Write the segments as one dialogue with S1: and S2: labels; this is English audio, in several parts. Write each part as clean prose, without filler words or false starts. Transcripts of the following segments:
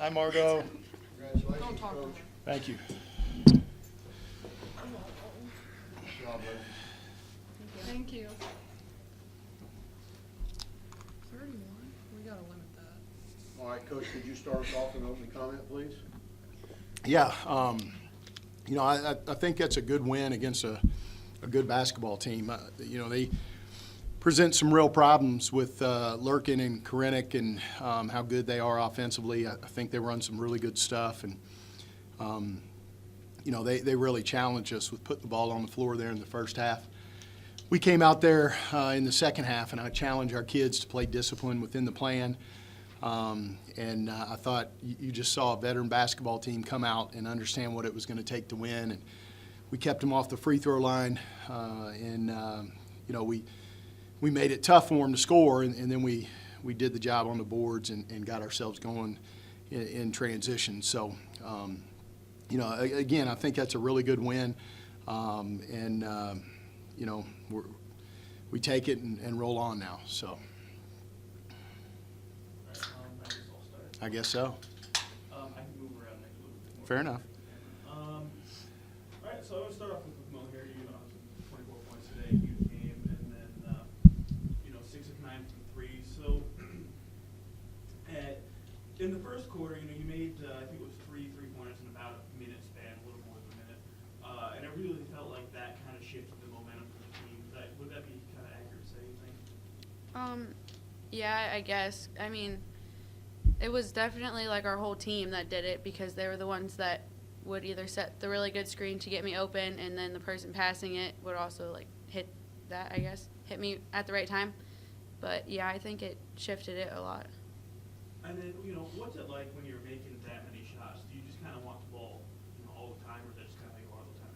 S1: Hi, Margot.
S2: Congratulations,
S3: Don't talk to
S2: Coach.
S3: her.
S1: Thank you.
S2: Good job, buddy.
S3: Thank you. 31? We gotta limit that.
S2: All right, Coach, could you start us off with an opening comment, please?
S1: Yeah, I think that's a good win against a good basketball team. They present some real problems with Lurkin and Korinek and how good they are offensively. I think they run some really good stuff, and they really challenge us with putting the ball on the floor there in the first half. We came out there in the second half, and I challenged our kids to play discipline within the plan. And I thought you just saw a veteran basketball team come out and understand what it was going to take to win. And we kept them off the free throw line, we made it tough for them to score, and then we did the job on the boards and got ourselves going in transition. So, again, I think that's a really good win, we take it and roll on now. So. I guess so.
S4: I can move around next a little bit more.
S1: Fair enough.
S4: All right, so I want to start off with Mo here. You 24 points today, huge game, and then 6 of 9 from 3. So in the first quarter, you made I think it was three pointers in about a minute span, a little more than a minute, and it really felt like that kind of shifted the momentum for the team. Would that be kind of accurate to say, you think?
S5: Yeah, I guess. I mean, it was definitely like our whole team that did it because they were the ones that would either set the really good screen to get me open, and then the person passing it would also hit me at the right time. But yeah, I think it shifted it a lot.
S4: And then, what's it like when you're making that many shots? Do you just kind of want the ball, all the time, or is that just kind of how you are all the time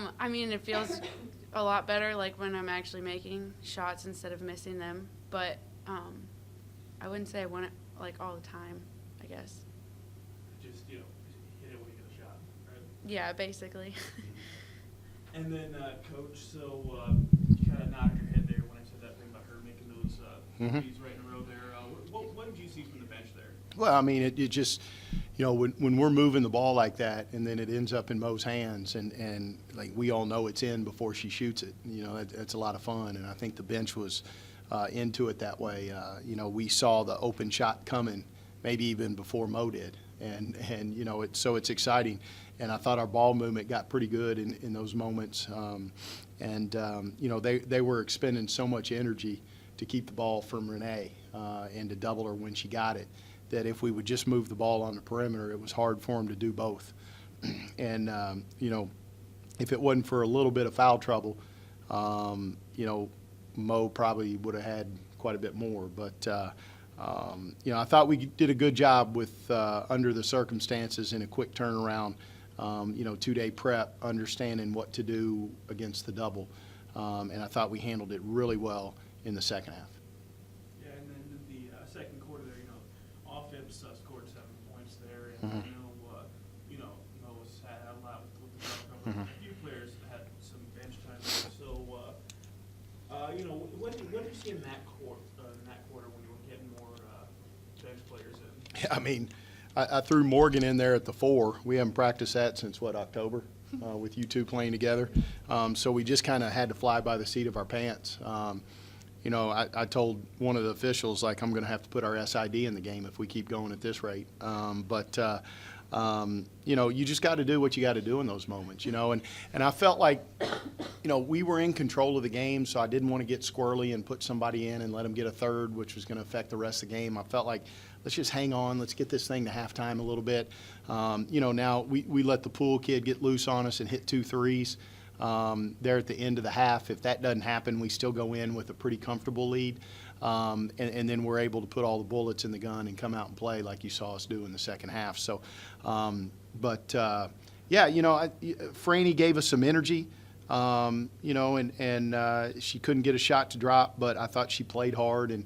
S4: anyway?
S5: I mean, it feels a lot better when I'm actually making shots instead of missing them. But I wouldn't say I want it all the time, I guess.
S4: Just, hit it when you get a shot, right?
S5: Yeah, basically.
S4: And then, Coach, so you kind of nodded your head there when I said that thing about her making those threes right in a row there. What did you see from the bench there?
S1: Well, I mean, it just, when we're moving the ball like that and then it ends up in Mo's hands and we all know it's in before she shoots it, that's a lot of fun. And I think the bench was into it that way. We saw the open shot coming maybe even before Mo did. And so it's exciting. And I thought our ball movement got pretty good in those moments. They were expending so much energy to keep the ball from Renee and to double her when she got it, that if we would just move the ball on the perimeter, it was hard for them to do both. And, if it wasn't for a little bit of foul trouble, Mo probably would have had quite a bit more. But, I thought we did a good job with under the circumstances in a quick turnaround, 2-day prep, understanding what to do against the double. And I thought we handled it really well in the second half.
S4: Yeah, and then in the second quarter there, offense scored 7 points there. And
S1: Mm-hmm.
S4: Mo was had a lot with the foul trouble. A few players had some bench time there. So, what did you see in that quarter when you were getting more bench players in?
S1: I mean, I threw Morgan in there at the 4. We haven't practiced that since, October, with you two playing together. So we just kind of had to fly by the seat of our pants. I told one of the officials, I'm going to have to put our SID in the game if we keep going at this rate. You just got to do what you got to do in those moments, and I felt like, we were in control of the game, so I didn't want to get squirrely and put somebody in and let them get a third, which was going to affect the rest of the game. I felt like, let's just hang on. Let's get this thing to halftime a little bit. Now we let the pool kid get loose on us and hit 2 threes there at the end of the half. If that doesn't happen, we still go in with a pretty comfortable lead. And then we're able to put all the bullets in the gun and come out and play like you saw us do in the second half. So, Franny gave us some energy, and she couldn't get a shot to drop, but I thought she played hard and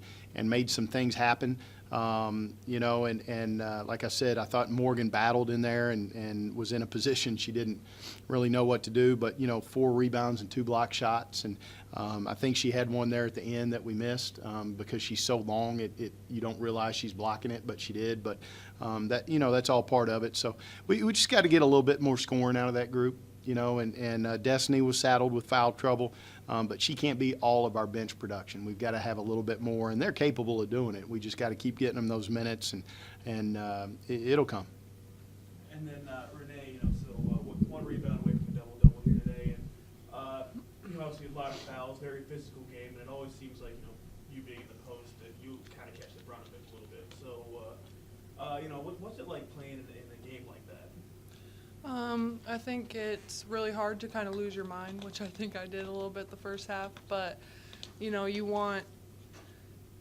S1: made some things happen. You know, and like I said, I thought Morgan battled in there and was in a position she didn't really know what to do. But, you know, 4 rebounds and 2 block shots. And I think she had one there at the end that we missed because she's so long, you don't realize she's blocking it, but she did. But that, you know, that's all part of it. So we just got to get a little bit more scoring out of that group. You know, and Destiny was saddled with foul trouble, but she can't be all of our bench production. We've got to have a little bit more, and they're capable of doing it. We just got to keep getting them those minutes, and it'll come.
S4: And then Renee, you know, so 1 rebound away from a double-double here today, and you know, obviously a lot of fouls, very physical game, and it always seems like, you know, you being in the post, that you kind of catch the brunt of it a little bit. So, you know, what's it like playing in a game like that?
S3: I think it's really hard to kind of lose your mind, which I think I did a little bit the first half. But, you know, you want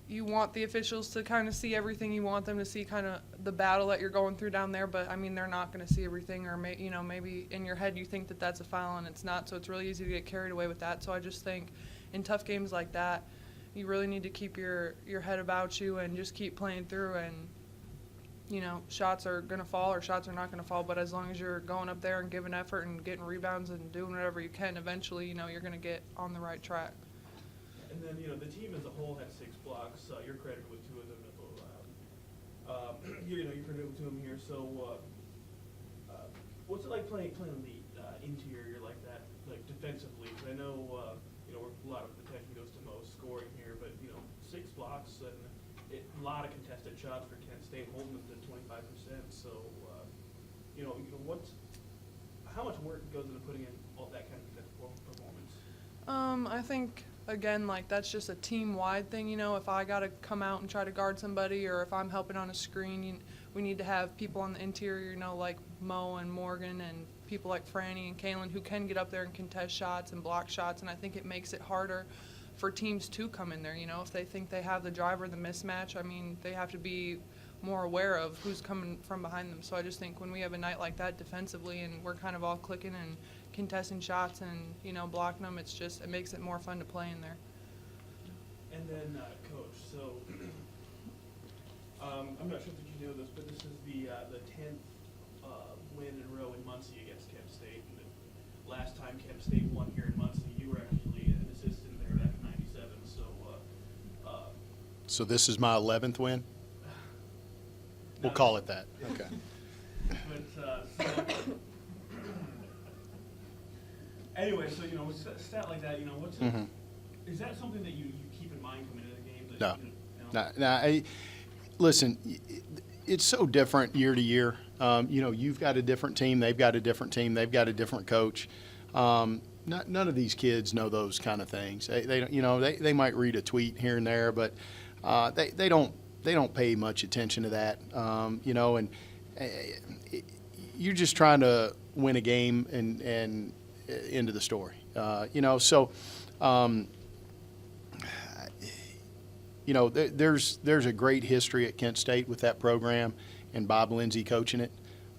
S3: the officials to kind of see everything. You want them to see kind of the battle that you're going through down there. But, I mean, they're not going to see everything. Or, you know, maybe in your head you think that that's a foul and it's not. So it's really easy to get carried away with that. So I just think in tough games like that, you really need to keep your head about you and just keep playing through. And, you know, shots are going to fall or shots are not going to fall, but as long as you're going up there and giving effort and getting rebounds and doing whatever you can, eventually, you know, you're going to get on the right track.
S4: And then, you know, the team as a whole had 6 blocks. You're credited with 2 of them. You know, you're credited with 2 of them here. So, what's it like playing on the interior like that, like defensively? 'Cause I know, you know, a lot of attention goes to most scoring here, but, you know, 6 blocks and a lot of contested shots for Kent State, holding them to 25%. So, you know, how much work goes into putting in all that kind of defensive performance?
S3: I think, again, like, that's just a team-wide thing, you know. If I got to come out and try to guard somebody or if I'm helping on a screen, we need to have people on the interior, you know, like Mo and Morgan and people like Franny and Kaylin who can get up there and contest shots and block shots, and I think it makes it harder for teams to come in there, you know. If they think they have the drive or the mismatch, I mean, they have to be more aware of who's coming from behind them. So I just think when we have a night like that defensively and we're kind of all clicking and contesting shots and, you know, blocking them, it makes it more fun to play in there.
S4: And then, Coach, so I'm not sure if you know this, but this is the 10th win in a row in Muncie against Kent State. And the last time Kent State won here in Muncie, you were actually an assistant there back in '97.
S1: So this is my 11th win? We'll call it that. Okay.
S4: But anyway, so, you know, with a stat like that, you know, is that something that you keep in mind coming into the game?
S1: No.
S4: That, you know,
S1: No. Listen, it's so different year to year. You know, you've got a different team. They've got a different team. They've got a different coach. None of these kids know those kind of things. They don't, you know, they might read a tweet here and there, but they don't pay much attention to that. You know, and you're just trying to win a game and into the story. You know, so. You know, there's a great history at Kent State with that program and Bob Lindsay coaching it.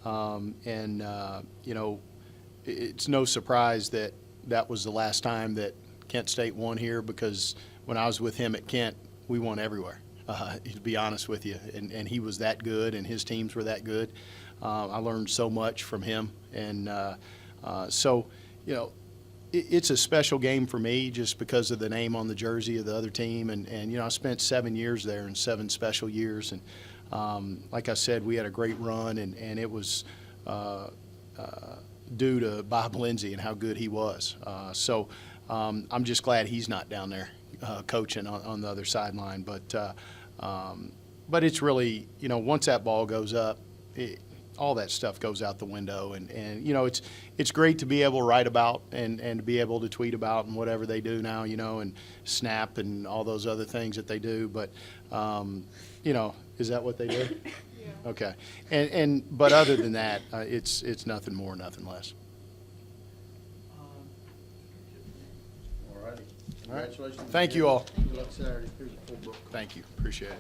S1: You know, it's no surprise that was the last time that Kent State won here, because when I was with him at Kent, we won everywhere, to be honest with you. And he was that good and his teams were that good. I learned so much from him. And so, you know, it's a special game for me just because of the name on the jersey of the other team. And you know, I spent 7 years there and 7 special years. And like I said, we had a great run, and it was due to Bob Lindsay and how good he was. So I'm just glad he's not down there coaching on the other sideline. But it's really, you know, once that ball goes up, all that stuff goes out the window, and you know, it's great to be able to write about and to be able to tweet about and whatever they do now, you know, and Snap and all those other things that they do. But you know, is that what they do? Yeah. Okay. But other than that, it's nothing more, nothing less.
S2: All righty. Congratulations.
S1: Thank you all.
S2: Good luck Saturday. Here's a full book.
S1: Thank you. Appreciate it.